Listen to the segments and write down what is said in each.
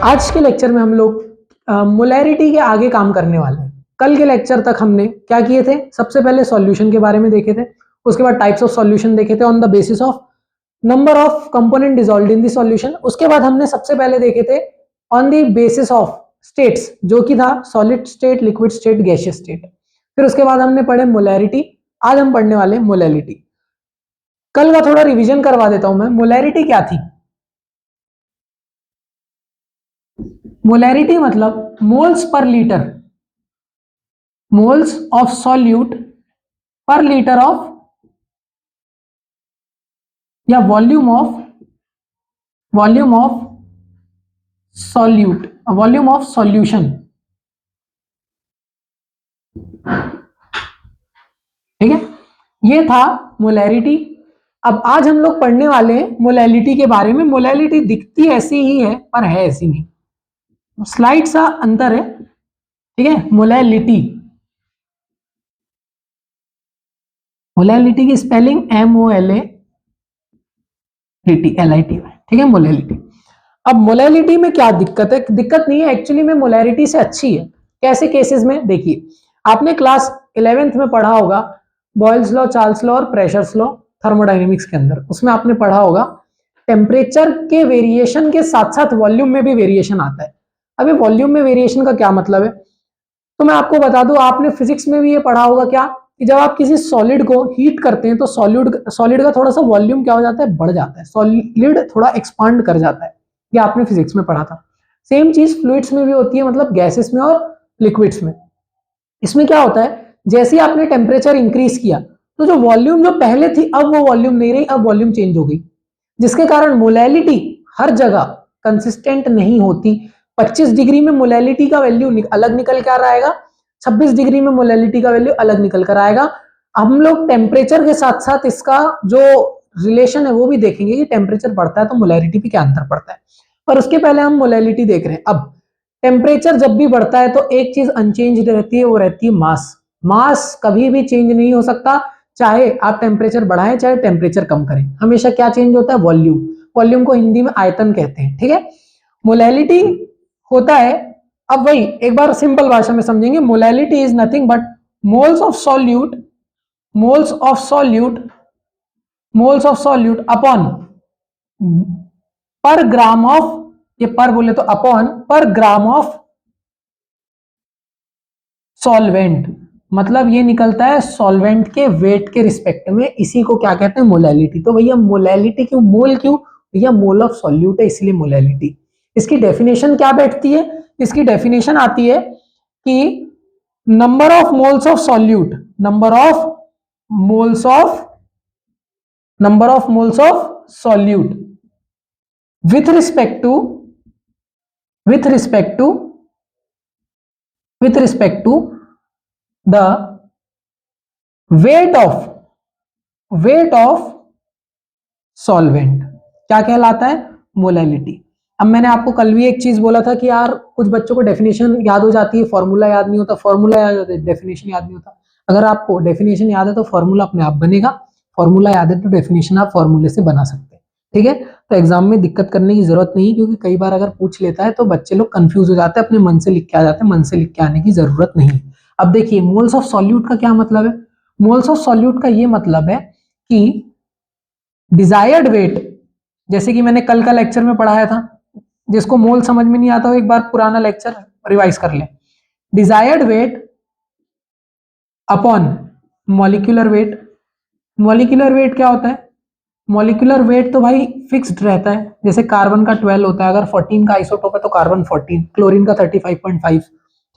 आज के लेक्चर में हम लोग मोलैरिटी के आगे काम करने वाले हैं। कल के लेक्चर तक हमने क्या किए थे? सबसे पहले सॉल्यूशन के बारे में देखे थे, उसके बाद टाइप्स ऑफ सॉल्यूशन देखे थे on the basis of number of component dissolved in the solution. उसके बाद हमने सबसे पहले देखे थे on the basis of states, जो कि था solid state, liquid state, gaseous state. फिर उसके बाद हमने पढ़े मोलैरिटी। आज हम पढ़ने वाले मोलैरिटी। कल का थोड़ा रिवीजन करवा देता हूं मैं। मोलैरिटी क्या थी? मोलैरिटी मतलब moles per litre, moles of solute पर लीटर ऑफ, या volume of solute, volume of solution. ठीक है, ये था मोलैरिटी। अब आज हम लोग पढ़ने वाले हैं मोलैलिटी के बारे में। मोलैलिटी दिखती ऐसी ही है पर है ऐसी नहीं, स्लाइड सा अंतर है। ठीक है, मोलैलिटी, मोलैलिटी की स्पेलिंग MOLALITY, ठीक है, मोलैलिटी। अब मोलैलिटी में क्या दिक्कत है? दिक्कत नहीं है एक्चुअली में, मोलैरिटी से अच्छी है। कैसे केसेस में? देखिए, आपने क्लास 11th में पढ़ा होगा बॉयल्स लॉ, चार्ल्स लॉ और प्रेशर्स लॉ थर्मोडायनेमिक्स के अंदर। उसमें आपने पढ़ा होगा टेम्परेचर के वेरिएशन के साथ साथ वॉल्यूम में भी वेरिएशन आता है। अब ये वॉल्यूम में वेरिएशन का क्या मतलब है? तो मैं आपको बता दूं, आपने फिजिक्स में भी ये पढ़ा होगा क्या कि जब आप किसी सॉलिड को हीट करते हैं तो सॉलिड का थोड़ा सा वॉल्यूम क्या हो जाता है? बढ़ जाता है, सॉलिड थोड़ा एक्सपांड कर जाता है। ये आपने फिजिक्स में पढ़ा था। सेम चीज फ्लूइड्स में भी होती है, मतलब गैसेस में और लिक्विड्स में। इसमें क्या होता है, जैसे ही आपने टेम्परेचर इंक्रीज किया तो जो वॉल्यूम जो पहले थी अब वो वॉल्यूम नहीं रही, अब वॉल्यूम चेंज हो गई, जिसके कारण मोलैलिटी हर जगह कंसिस्टेंट नहीं होती। 25 डिग्री में मोलैलिटी का वैल्यू अलग निकल कर आएगा, 26 डिग्री में मोलैलिटी का वैल्यू अलग निकल कर आएगा। हम लोग टेम्परेचर के साथ साथ इसका जो रिलेशन है वो भी देखेंगे कि टेम्परेचर बढ़ता है तो मोलैलिटी पे क्या अंतर पड़ता है। पर उसके पहले हम मोलैलिटी देख रहे हैं। अब टेम्परेचर जब भी बढ़ता है तो एक चीज अनचेंज रहती है, वो रहती है मास। मास कभी भी चेंज नहीं हो सकता, चाहे आप टेम्परेचर बढ़ाएं चाहे टेम्परेचर कम करें, हमेशा क्या चेंज होता है? वॉल्यूम। वॉल्यूम को हिंदी में आयतन कहते हैं। ठीक है, मोलैलिटी होता है, अब वही एक बार सिंपल भाषा में समझेंगे। Molality is nothing but moles of solute, moles of solute, moles of solute upon पर ग्राम ऑफ, ये पर बोले तो अपॉन पर ग्राम ऑफ सॉल्वेंट। मतलब ये निकलता है सॉल्वेंट के वेट के रिस्पेक्ट में। इसी को क्या कहते हैं? मोलैलिटी। तो भैया मोलैलिटी क्यों, मोल क्यों? भैया मोल ऑफ सॉल्यूट है इसलिए मोलैलिटी। इसकी डेफिनेशन क्या बैठती है? इसकी डेफिनेशन आती है कि number of moles of solute, number of moles of, number of moles of solute with respect to, with respect to, with respect to the weight of solvent, क्या कहलाता है? मोलैलिटी। अब मैंने आपको कल भी एक चीज बोला था कि यार कुछ बच्चों को डेफिनेशन याद हो जाती है, फॉर्मूला याद नहीं होता, फॉर्मूला याद होता है, डेफिनेशन याद नहीं होता। अगर आपको डेफिनेशन याद है तो फॉर्मूला अपने आप बनेगा, फॉर्मूला याद है तो डेफिनेशन आप फॉर्मूले से बना सकते हैं। ठीक है, तो एग्जाम में दिक्कत करने की जरूरत नहीं, क्योंकि कई बार अगर पूछ लेता है तो बच्चे लोग कंफ्यूज हो जाते हैं, अपने मन से लिख के आ जाते हैं, मन से लिख के आने की जरूरत नहीं। अब देखिए, मोल्स ऑफ सॉल्यूट का क्या मतलब है? मोल्स ऑफ सॉल्यूट का ये मतलब है कि डिजायर्ड वेट, जैसे कि मैंने कल का लेक्चर में पढ़ाया था, जिसको मोल समझ में नहीं आता हो एक बार पुराना लेक्चर रिवाइज कर ले। Desired weight upon molecular weight. Molecular weight क्या होता है? मॉलिक्यूलर वेट तो भाई फिक्स्ड रहता है, जैसे कार्बन का 12 होता है, अगर 14 का आइसोटोप है तो कार्बन 14, क्लोरीन का 35.5।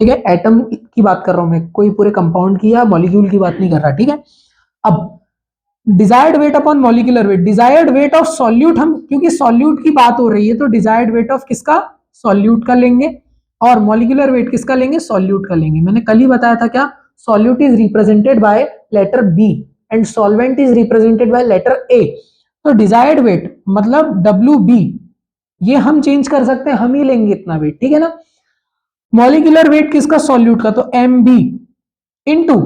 ठीक है, एटम की बात कर रहा हूं मैं, कोई पूरे कंपाउंड की या मॉलिक्यूल की बात नहीं कर रहा। ठीक है, अब desired weight upon molecular weight, desired weight of solute, हम क्योंकि सॉल्यूट की बात हो रही है तो डिजायर्ड वेट ऑफ किसका? सॉल्यूट का लेंगे, और मॉलिक्यूलर वेट किसका लेंगे? सॉल्यूट का लेंगे। मैंने कल ही बताया था क्या? Solute is represented by letter B and solvent is represented by letter A. तो डिजायर्ड वेट मतलब डब्ल्यू बी, ये हम चेंज कर सकते हैं, हम ही लेंगे इतना वेट। ठीक है ना, मॉलिक्यूलर वेट किसका? सॉल्यूट का, तो एम बी इंटू,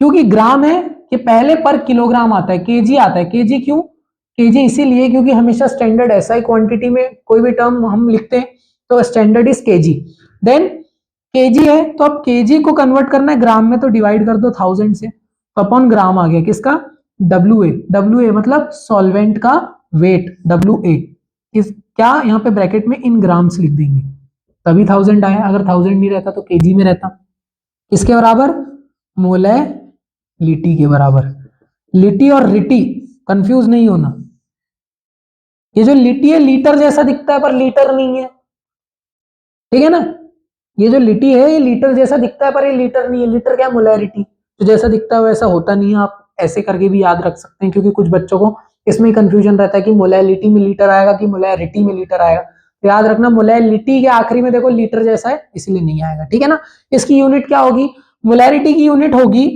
क्योंकि ग्राम है कि पहले पर किलोग्राम आता है, केजी आता है। केजी क्यों? केजी इसीलिए क्योंकि हमेशा स्टैंडर्ड एसआई क्वांटिटी में कोई भी टर्म हम लिखते हैं तो standard is KG. Then KG है तो अब केजी को कन्वर्ट करना है ग्राम में, तो डिवाइड कर दो 1000 से, तो अपॉन ग्राम आ गया किसका, डब्ल्यू ए। डब्ल्यू ए मतलब सॉल्वेंट का वेट, डब्ल्यू ए इस क्या यहाँ पे ब्रैकेट में इन ग्राम्स लिख देंगे, तभी 1000 आया, अगर 1000 नहीं रहता तो केजी में रहता। किसके बराबर, मोलैलिटी के बराबर। लिटी और रिटी कंफ्यूज नहीं होना, ये जो लिटी है लीटर जैसा दिखता है पर लीटर नहीं है, ठीक है ना। ये जो लिटी है ये लीटर जैसा दिखता है पर ये लीटर नहीं है, लीटर क्या, मोलैरिटी, तो जैसा दिखता है वैसा होता नहीं है। आप ऐसे करके भी याद रख सकते हैं, क्योंकि कुछ बच्चों को इसमें कंफ्यूजन रहता है कि मोलैलिटी में लीटर आएगा कि मोलैरिटी में लीटर आएगा, तो याद रखना मोलैलिटी के आखिरी में देखो लीटर जैसा है इसलिए नहीं आएगा, ठीक है ना। इसकी यूनिट क्या होगी, मोलैरिटी की यूनिट होगी,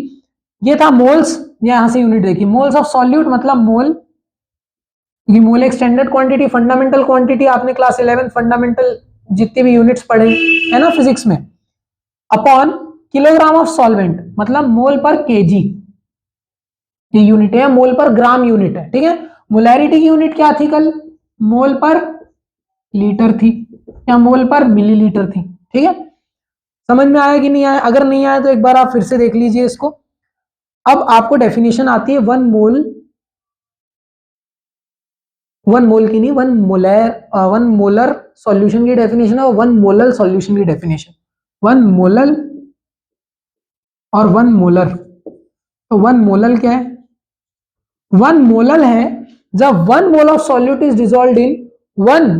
ये था मोल्स, यहां से यूनिट देखिए, मोल्स ऑफ सॉल्यूट मतलब मोल, ये मोल एक स्टैंडर्ड क्वांटिटी, फंडामेंटल क्वांटिटी आपने क्लास 11 फंडामेंटल जितनी भी यूनिट्स पढ़े है ना फिजिक्स में, अपॉन किलोग्राम ऑफ सॉल्वेंट मतलब मोल पर केजी, ये यूनिट है, मोल पर ग्राम यूनिट है, ठीक है। मोलैरिटी की यूनिट क्या थी कल, मोल पर लीटर थी या मोल पर मिलीलीटर थी, ठीक है। समझ में आया कि नहीं आया, अगर नहीं आया तो एक बार आप फिर से देख लीजिए इसको। अब आपको डेफिनेशन आती है वन मोल, वन मोल की नहीं, वन मोलर सॉल्यूशन की डेफिनेशन और वन मोलर सॉल्यूशन की डेफिनेशन, वन मोलर और वन मोलर। तो वन मोलर क्या है, वन मोलर है जब one mole of solute is dissolve in 1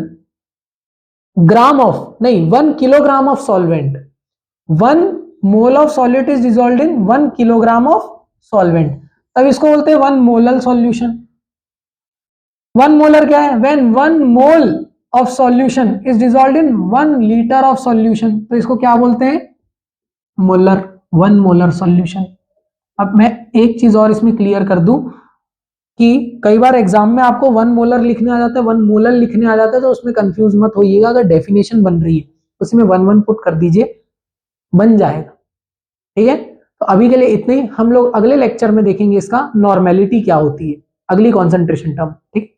gram of, नहीं 1 kilogram of solvent, 1 mole of solute is dissolve in 1 kilogram of solvent, तब इसको बोलते हैं one molar solution. One molar क्या है, when 1 mole of solution is dissolve in 1 litre of solution, तो इसको क्या बोलते हैं, मोलर, वन मोलर सॉल्यूशन। अब मैं एक चीज और इसमें क्लियर कर दूं कि कई बार एग्जाम में आपको वन मोलर लिखने आ जाता है, वन मोलर लिखने आ जाता है, तो उसमें कंफ्यूज मत होइएगा, अगर डेफिनेशन बन रही है उसमें वन वन पुट कर दीजिए, बन जाएगा, ठीक है। तो अभी के लिए इतने ही, हम लोग अगले लेक्चर में देखेंगे इसका नॉर्मेलिटी क्या होती है, अगली कॉन्सेंट्रेशन टर्म, ठीक।